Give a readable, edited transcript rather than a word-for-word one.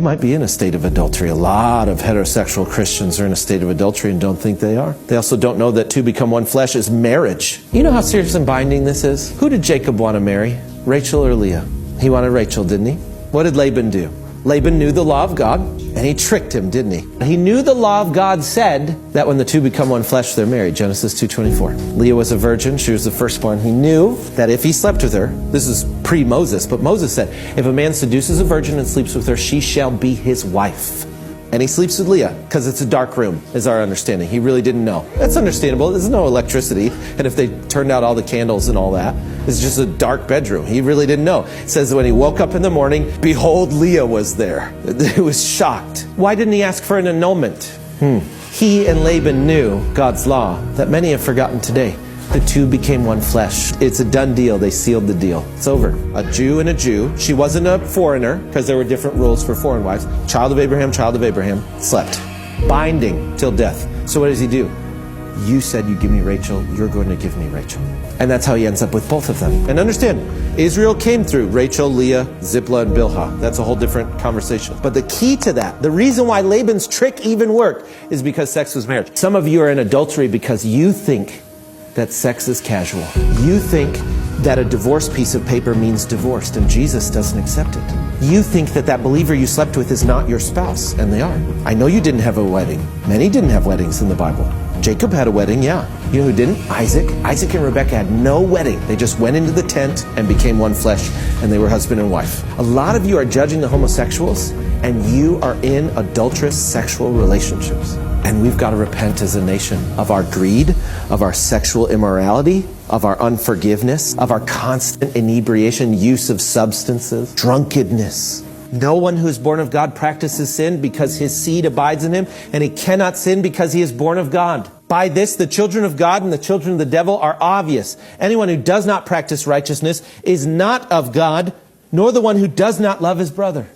You might be in a state of adultery. A lot of heterosexual Christians are in a state of adultery and don't think they are. They also don't know that two become one flesh is marriage. You know how serious and binding this is? Who did Jacob want to marry? Rachel or Leah? He wanted Rachel, didn't he? What did Laban do? Laban knew the law of God, and he tricked him, didn't he? He knew the law of God said that when the two become one flesh, they're married. Genesis 2:24. Leah was a virgin. She was the firstborn. He knew that if he slept with her, this is pre-Moses, but Moses said, if a man seduces a virgin and sleeps with her, she shall be his wife. And he sleeps with Leah because it's a dark room, is our understanding. He really didn't know. That's understandable. There's no electricity. And if they turned out all the candles and all that, it's just a dark bedroom. He really didn't know. It says that when he woke up in the morning, behold, Leah was there. He was shocked. Why didn't he ask for an annulment? He and Laban knew God's law that many have forgotten today. The two became one flesh. It's a done deal. They sealed the deal. It's over. A Jew and a Jew. She wasn't a foreigner because there were different rules for foreign wives. Child of Abraham, slept. Binding till death. So what does he do? You said you give me Rachel, you're going to give me Rachel. And that's how he ends up with both of them. And understand, Israel came through Rachel, Leah, Zipporah, and Bilhah. That's a whole different conversation. But the key to that, the reason why Laban's trick even worked, is because sex was marriage. Some of you are in adultery because you think that sex is casual. You think that a divorce piece of paper means divorced, and Jesus doesn't accept it. You think that that believer you slept with is not your spouse, and they are. I know you didn't have a wedding. Many didn't have weddings in the Bible. Jacob had a wedding, yeah. You know who didn't? Isaac. Isaac and Rebekah had no wedding. They just went into the tent and became one flesh, and they were husband and wife. A lot of you are judging the homosexuals, and you are in adulterous sexual relationships. And we've got to repent as a nation of our greed, of our sexual immorality, of our unforgiveness, of our constant inebriation, use of substances, drunkenness. No one who is born of God practices sin because his seed abides in him, and he cannot sin because he is born of God. By this, the children of God and the children of the devil are obvious. Anyone who does not practice righteousness is not of God, nor the one who does not love his brother.